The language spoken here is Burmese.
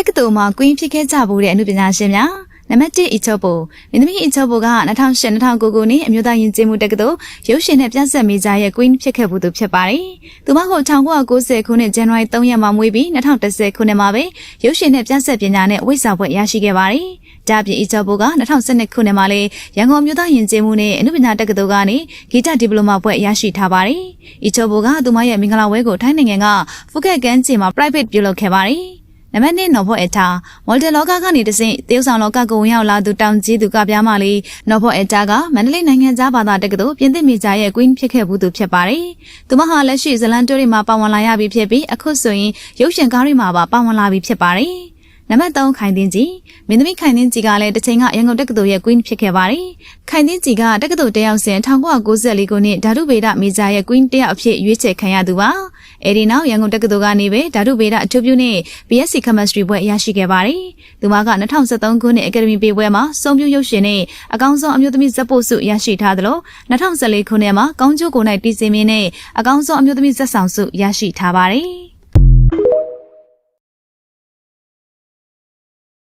က်ကတူမှာကွင်းဖြစ်ခဲ့ကြဘူးတဲ့အမှုပညာရှင်များနံပါတ်1အချောပိုမင်းသမီးအချောပိုက2008-2009ခုနှစ်အမျိုးသားယဉ်ကျေးမှုတက္ကသိုလ်ရုပ်ရှင်နဲ့ပြဆက်မိကြရဲ့ Queen ဖြစ်ခဲ့ဘူးသူဖြစ်ပါတယ်။သူမက1990ခုနှစ်ဇန်နဝါရီ3ရက်မှာမွေးပြီး2010ခုနှစ်မှာပဲရုပ်ရှင်နဲ့ပြဆက်ပညာနဲ့ဝိဇ္ဇာဘွဲ့ရရှိခဲ့ပါတယ်။ဒါပြင်အချောပိုက2012ခုနှစ်မှာလေရန်ကုန်အမျိုးသားယဉ်ကျေးမှုနဲ့အမှုပညာတက္ကသိုလ်ကနေဂီတဒီပလိုမာဘွဲ့ရရှိထားပါတယ်။အချောပိုကသူမရဲ့မင်္ဂလာဝဲကိုထိုင်းနိုင်ငံကဖူးခက်ကန်းချီမှာ private ပြုလုပ်ခဲ့ပါတယ်။နံပါတ်1နော်ဖော့အတာမော်ဒယ်လောကကနေတဆင့်တေးဥဆောင်လောကကိုဝင်ရောက်လာသူတောင်ကြီးသူကပြားမလေးနော်ဖော့အတာကမန္တလေးနိုင်ငံသားဘာသာတက္ကသိုလ်ပြင်သစ်မိသားရဲ့ Queen ဖြစ်ခဲ့ဘူးသူဖြစ်ပါတယ်။သူမဟာလက်ရှိဇလန်တိုရီမှာပါဝင်လာရပြီဖြစ်ပြီးအခုဆိုရင်ရုပ်ရှင်ကားတွေမှာပါဝင်လာပြီဖြစ်ပါတယ်။နံပါတ်3ခိုင်သိန်းကြီးမင်းသမီးခိုင်သိန်းကြီးကလည်းတစ်ချိန်ကရန်ကုန်တက္ကသိုလ်ရဲ့ Queen ဖြစ်ခဲ့ပါတယ်။ခိုင်သိန်းကြီးကတက္ကသိုလ်တက်ရောက်စဉ်1994ခုနှစ်ဓာတုဗေဒမေဂျာရဲ့ Queen တယောက်အဖြစ်ရွေးချယ်ခံရသူပါ။အဲဒီနောက်ရန်ကုန်တက္ကသိုလ်ကနေပဲဓာတုဗေဒအထူးပြုနဲ့ BSc Chemistry ဘွဲ့ရရှိခဲ့ပါတယ်။သူမက2013ခုနှစ် Academy ပေးပွဲမှာစုံပြရုပ်ရှင်နဲ့အကောင်းဆုံးအမျိုးသမီးဇက်ပို့ဆုရရှိထားသလို2014ခုနှစ်မှာကောင်းကျိုးကိုယ်၌တည်စင်မင်းနဲ့အကောင်းဆုံးအမျိုးသမီးဇက်ဆောင်ဆုရရှိထားပါတယ်။